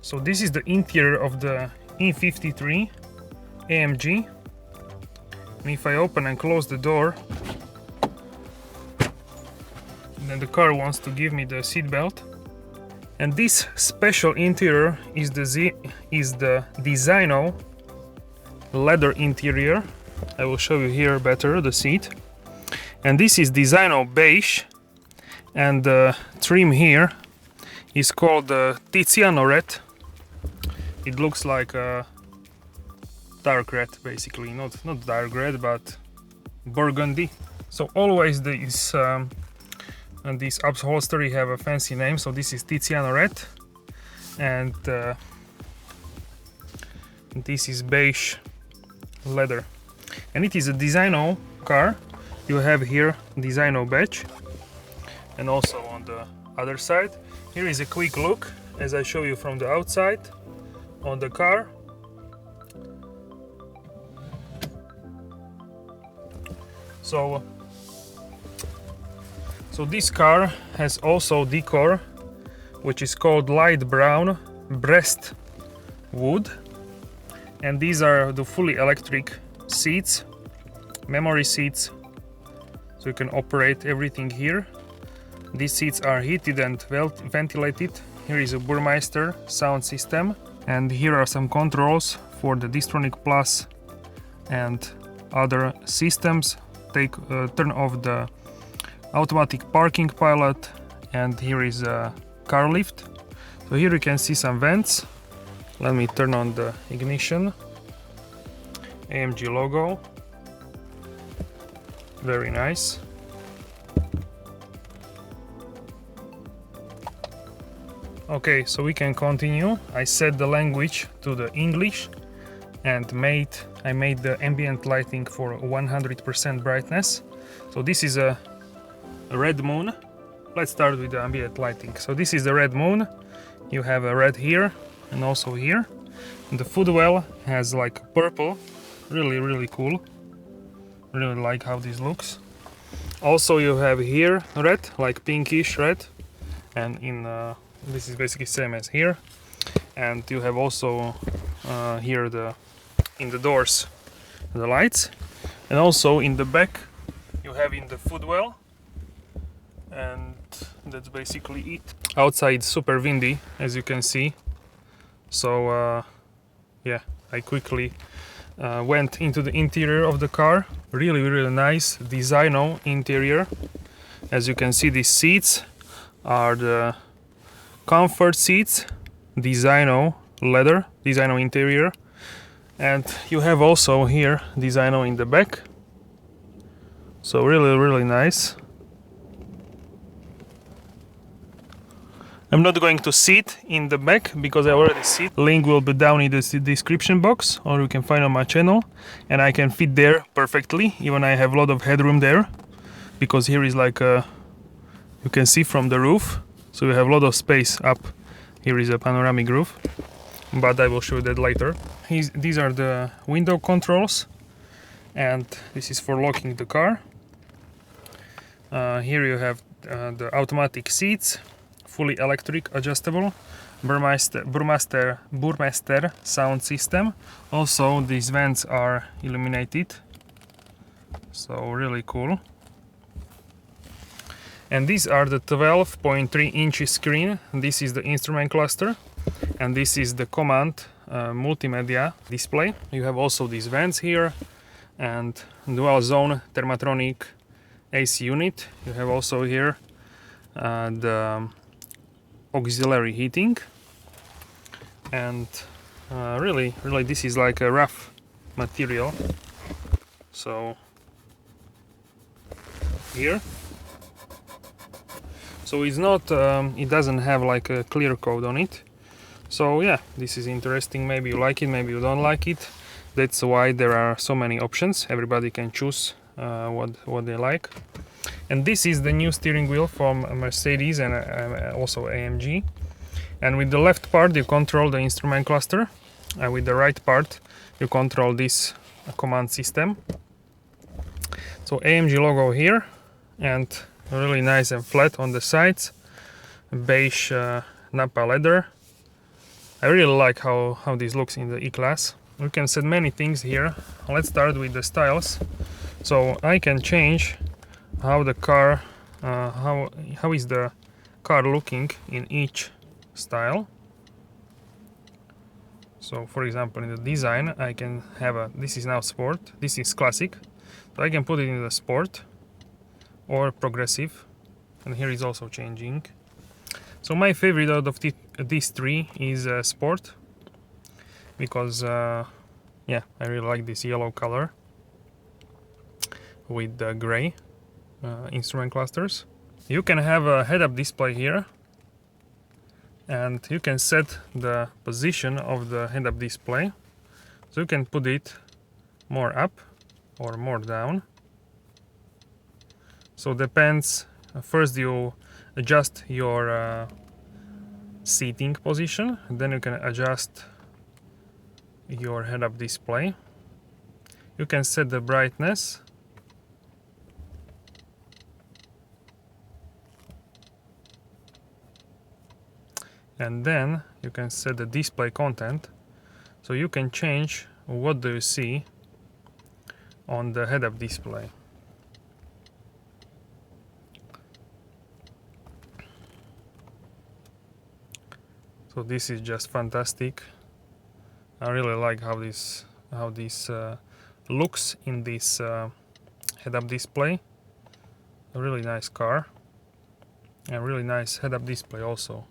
So this is the interior of the E53 AMG, and if I open and close the door, then the car wants to give me the seat belt. And this special interior is the Designo leather interior. I will show you here better the seat. And this is Designo beige, and the trim here is called Tiziano red. It looks like a dark red, basically, not dark red, but burgundy. So always this upholstery have a fancy name. So this is Tiziano red, and this is beige leather, and it is a Designo car. You have here Designo badge, and also on the other side here is a quick look as I show you from the outside on the car. So this car has also decor, which is called light brown breast wood, and these are the fully electric seats, memory seats, so you can operate everything here. These seats are heated and well ventilated. Here is a Burmeister sound system, and here are some controls for the Distronic Plus and other systems. Turn off the automatic parking pilot, and here is a car lift. So here you can see some vents. Let me turn on the ignition. AMG logo, very nice. Okay, so we can continue. I set the language to the English and I made the ambient lighting for 100% brightness. So this is a red moon. Let's start with the ambient lighting. So this is the red moon. You have a red here and also here. And the footwell has like purple. Really cool. Really like how this looks. Also you have here red, like pinkish red, and this is basically same as here. And you have also here in the doors the lights, and also in the back you have in the footwell, and that's basically it. Outside super windy, as you can see. So yeah, I quickly went into the interior of the car. Really nice Designo interior. As you can see, these seats are the comfort seats, Designo leather, Designo interior, and you have also here Designo in the back. So really nice. I'm not going to sit in the back because I already sit. Link will be down in the description box, or you can find on my channel, and I can fit there perfectly. Even I have a lot of headroom there, because here is like you can see from the roof, so you have a lot of space up. Here is a panoramic roof, but I will show you that later. These are the window controls, and this is for locking the car. Here you have the automatic seats, fully electric, adjustable, Burmeister sound system. Also these vents are illuminated, so really cool. And these are the 12.3 inch screen. This is the instrument cluster, and this is the command multimedia display. You have also these vents here, and dual zone thermatronic AC unit. You have also here the auxiliary heating, and really this is like a rough material. So here, so it's not it doesn't have like a clear code on it. So yeah, this is interesting. Maybe you like it, maybe you don't like it. That's why there are so many options. Everybody can choose what they like. And this is the new steering wheel from Mercedes and also AMG. And with the left part you control the instrument cluster, and with the right part you control this command system. So AMG logo here, and really nice and flat on the sides, beige Napa leather. I really like how this looks in the E-Class. We can set many things here. Let's start with the styles. So I can change how the car, how is the car looking in each style. So for example, in the design, I can have this is now sport, this is classic. So I can put it in the sport or progressive. And here is also changing. So my favorite out of these three is sport. Because, yeah, I really like this yellow color with the gray instrument clusters. You can have a head-up display here. And you can set the position of the head-up display. So you can put it more up or more down. So depends. First you adjust your seating position, and then you can adjust your head-up display. You can set the brightness. And then you can set the display content. So you can change what do you see on the head-up display. So this is just fantastic. I really like how this looks in this head-up display. A really nice car, and really nice head-up display also.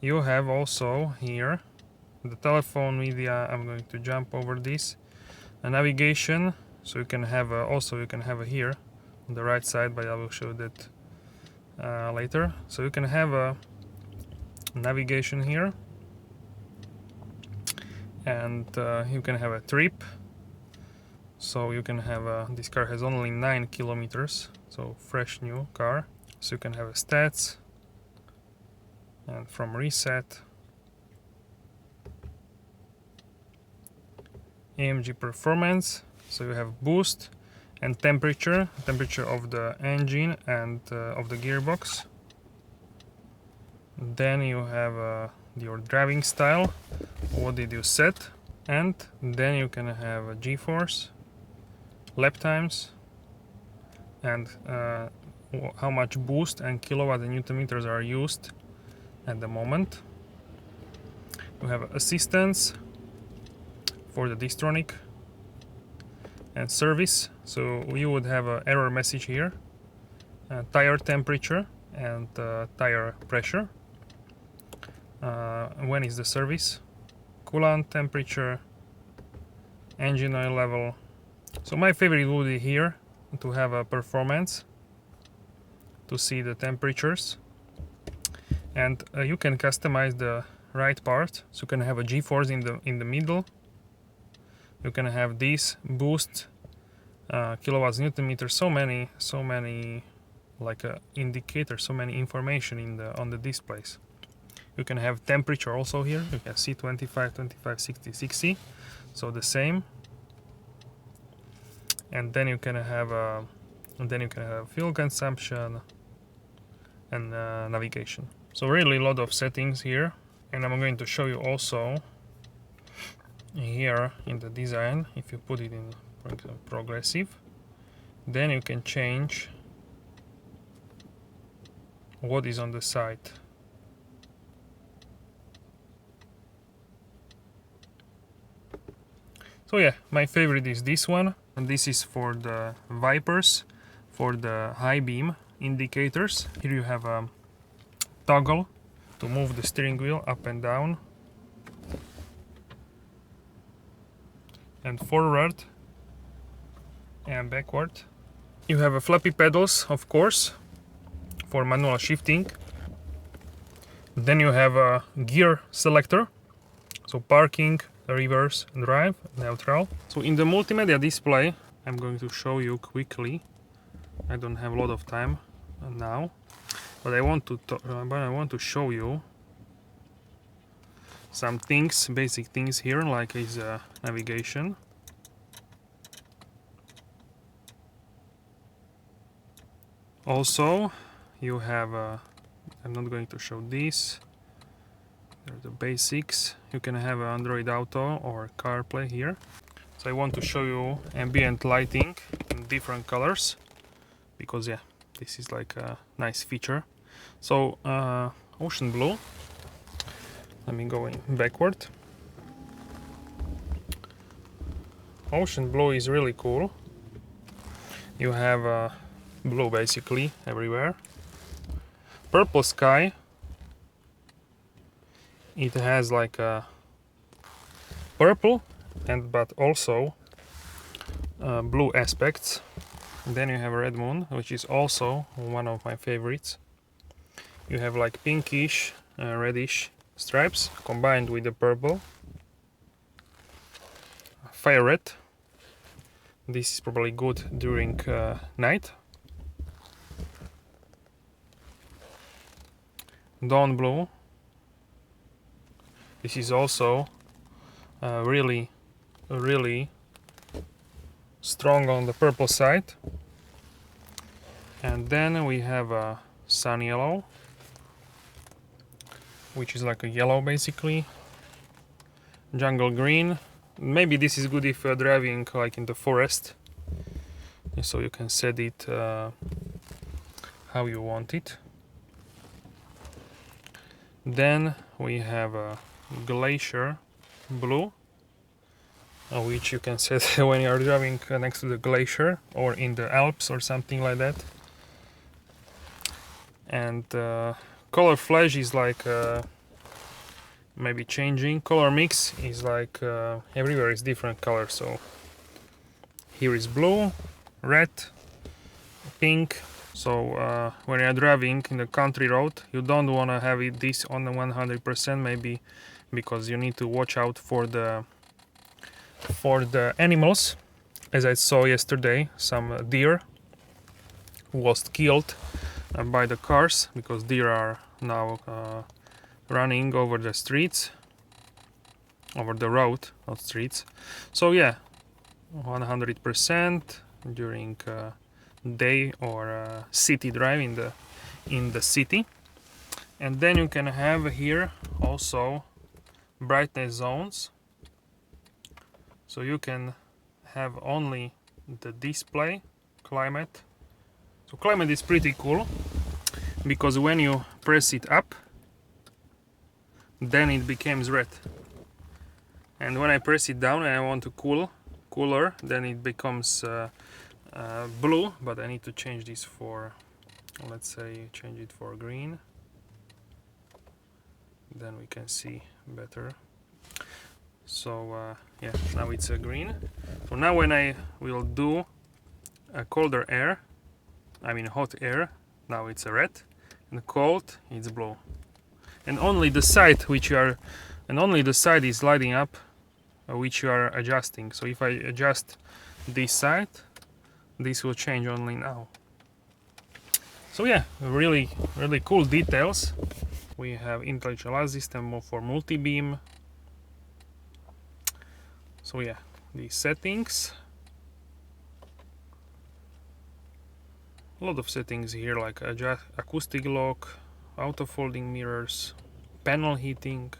You have also here the telephone media. I'm going to jump over this. A navigation. So you can have also you can have here on the right side, but I will show that later. So you can have a navigation here, and you can have a trip. So you can have this car has only 9 kilometers, so fresh new car. So you can have a stats, and from reset, AMG performance. So you have boost and temperature of the engine and of the gearbox. Then you have your driving style, what did you set, and then you can have a G-force, lap times, and how much boost and kilowatt and newton meters are used at the moment. You have assistance for the Distronic and service. So you would have an error message here, tire temperature and tire pressure. When is the service, coolant temperature, engine oil level. So my favorite would be here to have a performance, to see the temperatures, and you can customize the right part. So you can have a G-force in the middle. You can have this boost, kilowatts, newton meters, so many like indicators, so many information on the displays. You can have temperature also here. You can see 25, 25, 60, 60. So the same. And then you can have fuel consumption and navigation. So really a lot of settings here. And I'm going to show you also here in the design. If you put it in, for example, progressive, then you can change what is on the side. So yeah, my favorite is this one, and this is for the wipers, for the high beam indicators. Here you have a toggle to move the steering wheel up and down, and forward and backward. You have a flappy pedals, of course, for manual shifting. Then you have a gear selector, so parking, reverse, drive, neutral. So in the multimedia display, I'm going to show you quickly. I don't have a lot of time now, but I want to show you some things, basic things here, like is navigation. Also, you have I'm not going to show this, There are the basics. You can have Android Auto or CarPlay here. So I want to show you ambient lighting in different colors, because yeah, this is like a nice feature. So ocean blue. Let me go in backward. Ocean blue is really cool. You have blue basically everywhere. Purple sky. It has like a purple but also blue aspects. And then you have a red moon, which is also one of my favorites. You have like pinkish, reddish stripes combined with the purple. Fire red. This is probably good during night. Dawn blue. This is also really strong on the purple side. And then we have a sun yellow, which is like a yellow basically. Jungle green. Maybe this is good if you're driving like in the forest, so you can set it how you want it. Then we have a glacier blue, which you can set when you are driving next to the glacier or in the Alps or something like that. And color flash is like maybe changing. Color mix is like everywhere is different colors. So here is blue, red, pink. So when you are driving in the country road, you don't want to have this on the 100%, maybe because you need to watch out for the animals. As I saw yesterday, some deer was killed by the cars, because deer are now running over the streets, over the road, not streets. So yeah, 100% during day or city drive in the city. And then you can have here also brightness zones. So you can have only the display climate. So climate is pretty cool, because when you press it up, then it becomes red. And when I press it down and I want to cooler, then it becomes blue. But I need to change this for, let's say, change it for green. Then we can see better. So yeah, now it's a green. So now when I will do a colder air, I mean hot air, now it's a red, and cold it's blue. And only the side is lighting up, which you are adjusting. So if I adjust this side, this will change only now. So yeah, really cool details. We have intelligent light system for multi-beam. So yeah, these settings. A lot of settings here, like acoustic lock, auto folding mirrors, panel heating.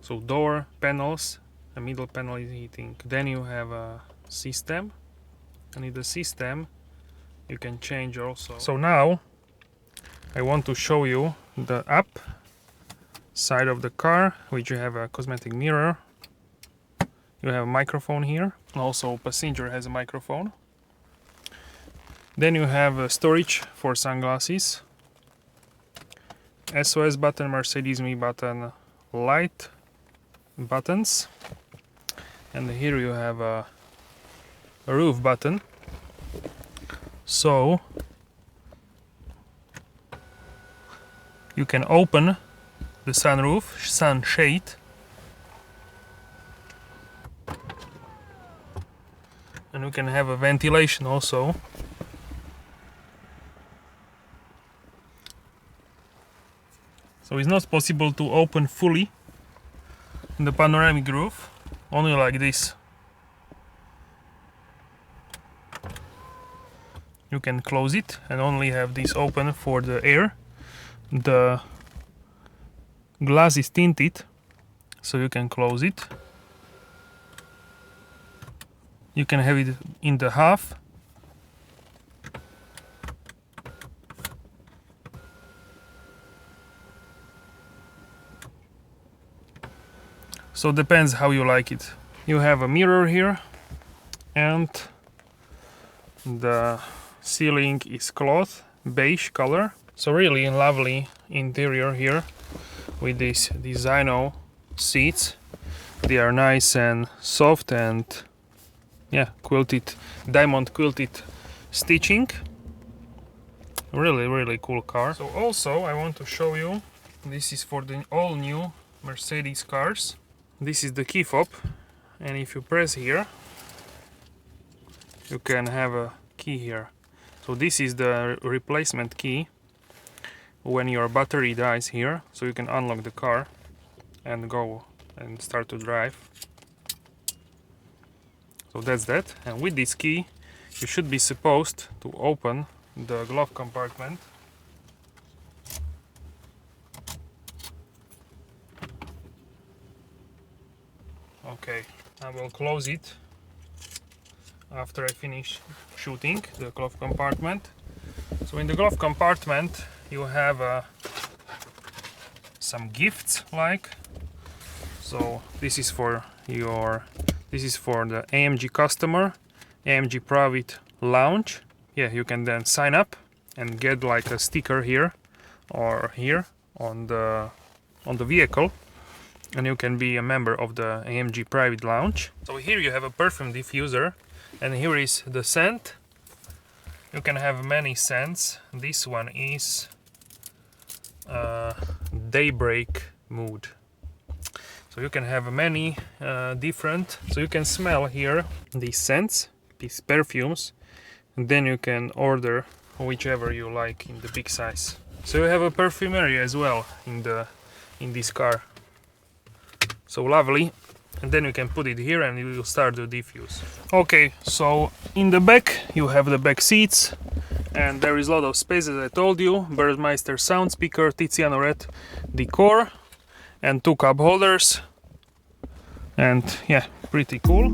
So door panels, the middle panel is heating. Then you have a system, and in the system you can change also. So now I want to show you the up side of the car, which you have a cosmetic mirror. You have a microphone here. Also passenger has a microphone. Then you have a storage for sunglasses, SOS button, Mercedes Me button, light buttons, and here you have a roof button. So you can open the sunroof, sunshade, and you can have a ventilation also. So it's not possible to open fully the panoramic roof, only like this. You can close it and only have this open for the air. The glass is tinted, so you can close it. You can have it in the half. So depends how you like it. You have a mirror here, and the ceiling is cloth, beige color. So really lovely interior here with these Designo seats. They are nice and soft and yeah, quilted, diamond quilted stitching. Really cool car. So also I want to show you, this is for the all new Mercedes cars. This is the key fob, and if you press here, you can have a key here. So this is the replacement key when your battery dies here, so you can unlock the car and go and start to drive. So that's that. And with this key you should be supposed to open the glove compartment. Okay, I will close it after I finish shooting the glove compartment. So in the glove compartment you have some gifts, like, so this is for the AMG customer, AMG private lounge. Yeah, you can then sign up and get like a sticker here or here on the vehicle, and you can be a member of the AMG private lounge. So here you have a perfume diffuser, and here is the scent. You can have many scents. This one is daybreak mood. So you can have many different, so you can smell here these scents, these perfumes, and then you can order whichever you like in the big size. So you have a perfume area as well in this car. So lovely. And then you can put it here and you will start to diffuse. Okay, so in the back you have the back seats, and there is a lot of space, as I told you. Birdmeister sound speaker, Tiziano red decor, and 2 cup holders, and yeah, pretty cool.